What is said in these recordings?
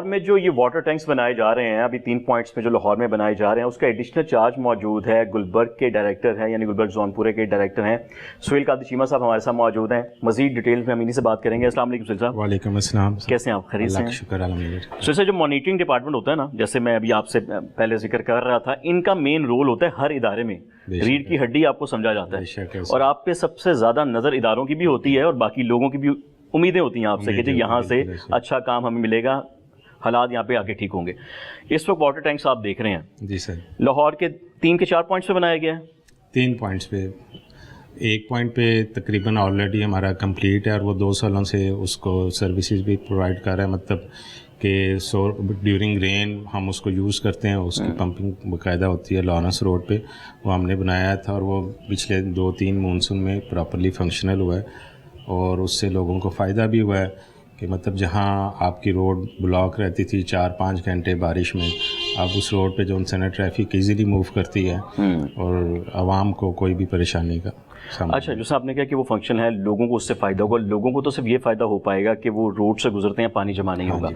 میں جو یہ واٹر ٹینکس بنائے جا رہے ہیں ابھی 3 پوائنٹس میں جو لاہور میں بنائے جا رہے ہیں، اس کا ایڈیشنل چارج موجود ہے. گلبرگ کے ڈائریکٹر ہیں، یعنی گلبرگ زون پورے کے ڈائریکٹر ہیں سہیل قادری چیمہ صاحب ہمارے ساتھ موجود ہیں. مزید ڈیٹیلز میں ہم انہیں سے بات کریں گے. السلام علیکم سہیل صاحب. وعلیکم السلام. کیسے ہیں آپ؟ خیریت سے ہیں؟ شکر الحمدللہ. سہیل صاحب، جو مانیٹرنگ ڈپارٹمنٹ ہوتا ہے نا، جیسے میں ابھی آپ سے پہلے ذکر کر رہا تھا، ان کا مین رول ہوتا ہے ہر ادارے میں ریڑھ کی ہڈی آپ کو سمجھا جاتا ہے، اور آپ پہ سب سے زیادہ نظر اداروں کی بھی ہوتی ہے اور باقی لوگوں کی بھی امیدیں ہوتی ہیں آپ سے کہ جی یہاں سے اچھا کام ہمیں ملے گا، حالات یہاں پہ آگے ٹھیک ہوں گے. اس وقت واٹر ٹینکس آپ دیکھ رہے ہیں جی سر، لاہور کے 3 کے 4 پوائنٹس پہ بنایا گیا ہے. 3 پوائنٹس پہ، ایک پوائنٹ پہ تقریباً آلریڈی ہمارا کمپلیٹ ہے اور وہ 2 سالوں سے اس کو سروسز بھی پرووائڈ کر رہا ہے. مطلب کہ ڈیورنگ رین ہم اس کو یوز کرتے ہیں، اس کی پمپنگ باقاعدہ ہوتی ہے. لارنس روڈ پہ وہ ہم نے بنایا تھا اور وہ پچھلے 2-3 مونسون میں پراپرلی فنکشنل ہوا ہے اور اس سے لوگوں کو فائدہ بھی ہوا ہے کہ مطلب جہاں آپ کی روڈ بلاک رہتی تھی 4-5 گھنٹے بارش میں، اب اس روڈ پہ جو انسان ٹریفک ایزیلی موو کرتی ہے اور عوام کو کوئی بھی پریشانی کا. اچھا، جیسے آپ نے کہا کہ وہ فنکشن ہے، لوگوں کو اس سے فائدہ ہوگا. لوگوں کو تو صرف یہ فائدہ ہو پائے گا کہ وہ روڈ سے گزرتے ہیں، پانی جمع نہیں ہوگا.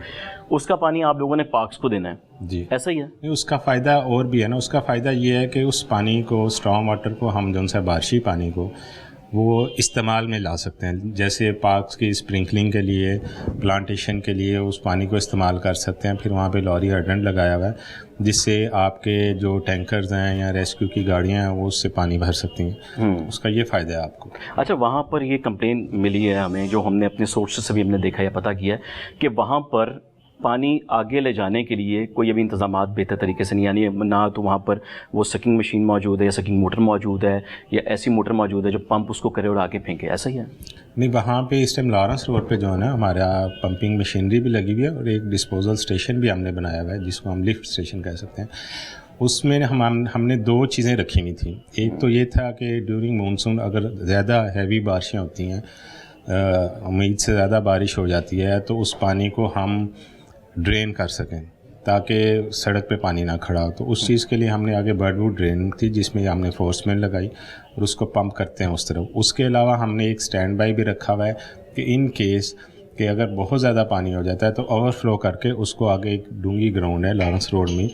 اس کا پانی آپ لوگوں نے پارکس کو دینا ہے، جی ایسا ہی ہے؟ نہیں، اس کا فائدہ اور بھی ہے نا. اس کا فائدہ یہ ہے کہ اس پانی کو، اسٹارم واٹر کو، ہم جو سا بارشی پانی کو وہ استعمال میں لا سکتے ہیں. جیسے پارکس کی اسپرنکلنگ کے لیے، پلانٹیشن کے لیے اس پانی کو استعمال کر سکتے ہیں. پھر وہاں پہ لوری ہائیڈرنٹ لگایا ہوا ہے جس سے آپ کے جو ٹینکرز ہیں یا ریسکیو کی گاڑیاں ہیں وہ اس سے پانی بھر سکتی ہیں. اس کا یہ فائدہ ہے آپ کو. اچھا، وہاں پر یہ کمپلین ملی ہے ہمیں، جو ہم نے اپنے سورسز سے بھی ہم نے دیکھا یا پتہ کیا ہے کہ وہاں پر پانی آگے لے جانے کے لیے کوئی ابھی انتظامات بہتر طریقے سے نہیں، یعنی نہ تو وہاں پر وہ سکنگ مشین موجود ہے یا سکنگ موٹر موجود ہے یا ایسی موٹر موجود ہے جو پمپ اس کو کرے اور آگے پھینکے. ایسا ہی ہے؟ نہیں، وہاں پہ اس ٹائم لارنس روڈ پہ جو ہے نا ہمارا پمپنگ مشینری بھی لگی ہوئی ہے اور ایک ڈسپوزل اسٹیشن بھی ہم نے بنایا ہوا ہے جس کو ہم لفٹ اسٹیشن کہہ سکتے ہیں. اس میں ہم نے 2 چیزیں رکھی ہوئی تھیں. ایک تو یہ تھا کہ ڈیورنگ مونسون اگر زیادہ ہیوی بارشیں ہوتی ہیں، امید سے زیادہ بارش ہو جاتی ہے، تو اس پانی کو ہم ڈرین کر سکیں تاکہ سڑک پہ پانی نہ کھڑا ہو. تو اس چیز کے لیے ہم نے آگے برڈ ووڈ ڈرین تھی جس میں ہم نے فورس مین لگائی اور اس کو پمپ کرتے ہیں اس طرف. اس کے علاوہ ہم نے ایک اسٹینڈ بائی بھی رکھا ہوا ہے کہ ان کیس کہ اگر بہت زیادہ پانی ہو جاتا ہے تو اوور فلو کر کے اس کو آگے ایک ڈونگی گراؤنڈ ہے لارنس روڈ میں،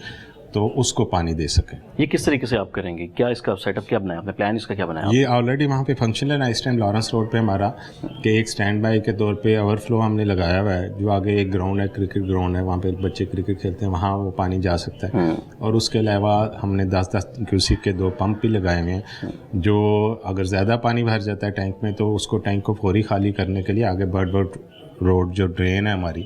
تو اس کو پانی دے سکیں. یہ کس طریقے سے آپ کریں گے؟ کیا اس کا سیٹ اپ کیا بنایا آپ نے؟ پلان اس کا کیا بنایا؟ یہ آلریڈی وہاں پہ فنکشنل ہے اس ٹائم لارنس روڈ پہ ہمارا کہ ایک اسٹینڈ بائی کے طور پہ اوور فلو ہم نے لگایا ہوا ہے. جو آگے ایک گراؤنڈ ہے، کرکٹ گراؤنڈ ہے، وہاں پہ بچے کرکٹ کھیلتے ہیں، وہاں وہ پانی جا سکتا ہے. اور اس کے علاوہ ہم نے 10 کیوسک کے 2 پمپ بھی لگائے ہوئے ہیں جو اگر زیادہ پانی بھر جاتا ہے ٹینک میں تو اس کو ٹینک کو فوری خالی کرنے کے لیے آگے برڈ روڈ جو ڈرین ہے ہماری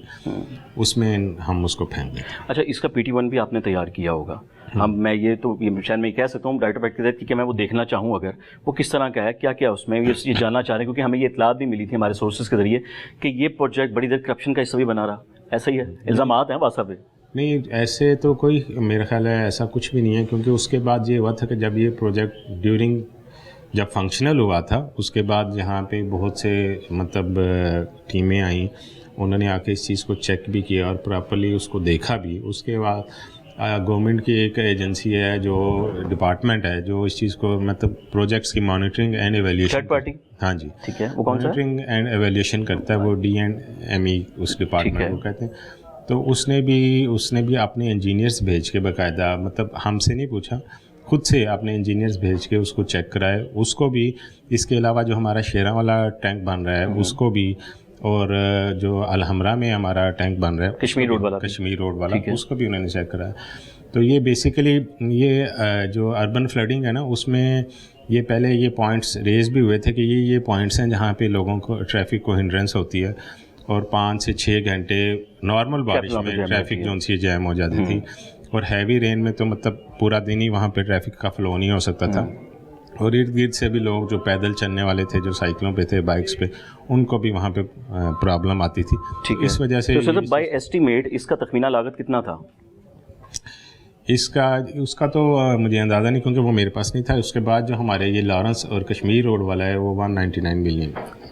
اس میں ہم اس کو پھینک دیں. اچھا، اس کا PT1 بھی آپ نے تیار کیا ہوگا. میں یہ تو شاید میں کہہ سکتا ہوں ڈائریکٹر فیکٹری کہ میں وہ دیکھنا چاہوں اگر وہ کس طرح کا ہے، کیا کیا اس میں یہ جاننا چاہ رہے ہیں، کیونکہ ہمیں یہ اطلاعات بھی ملی تھی ہمارے سورسز کے ذریعے کہ یہ پروجیکٹ بڑی دیر کرپشن کا حصہ بھی بنا رہا. ایسا ہی ہے؟ الزامات ہیں واسطہ پہ؟ نہیں، ایسے تو کوئی میرا خیال ہے ایسا کچھ بھی نہیں ہے، کیونکہ اس کے بعد یہ ہوا تھا کہ جب یہ پروجیکٹ جب فنکشنل ہوا تھا اس کے بعد یہاں پہ بہت سے مطلب ٹیمیں آئیں، انہوں نے آ کے اس چیز کو چیک بھی کیا اور پراپرلی اس کو دیکھا بھی. اس کے بعد گورنمنٹ کی ایک ایجنسی ہے جو ڈپارٹمنٹ ہے جو اس چیز کو مطلب پروجیکٹس کی monitoring and evaluation, third party, ہاں جی ٹھیک ہے، وہ کون سا ہے؟ مانیٹرنگ اینڈ ایویلیوشن کرتا ہے، وہ DNME اس ڈپارٹمنٹ کو کہتے ہیں. تو اس نے بھی اپنے انجینئرس بھیج کے باقاعدہ، مطلب ہم سے نہیں پوچھا، خود سے اپنے انجینئرس بھیج کے اس کو چیک کرائے. اس کو بھی، اس کے علاوہ جو ہمارا شیراں والا ٹینک بن رہا ہے اس کو بھی، اور جو الحمرہ میں ہمارا ٹینک بن رہا ہے کشمیر روڈ والا اس کو بھی انہوں نے چیک کرایا. تو یہ بیسیکلی یہ جو اربن فلڈنگ ہے نا اس میں یہ پہلے یہ پوائنٹس ریز بھی ہوئے تھے کہ یہ پوائنٹس ہیں جہاں پہ لوگوں کو ٹریفک کو ہنڈرنس ہوتی ہے اور 5 سے 6 گھنٹے نارمل بارش میں ٹریفک جو سی جیم ہو جاتی تھی، اور ہیوی رین میں تو مطلب پورا دن ہی وہاں پہ ٹریفک کا فلو نہیں ہو سکتا تھا. اور ارد گرد سے بھی لوگ جو پیدل چلنے والے تھے، جو سائیکلوں پہ تھے، بائکس پہ، ان کو بھی وہاں پہ پرابلم آتی تھی. اس وجہ سے بائی ایسٹیمیٹ اس کا تخمینہ لاگت کتنا تھا؟ اس کا تو مجھے اندازہ نہیں، کیونکہ وہ میرے پاس نہیں تھا. اس کے بعد جو ہمارے یہ لارنس اور کشمیر روڈ والا ہے وہ 199 ملین.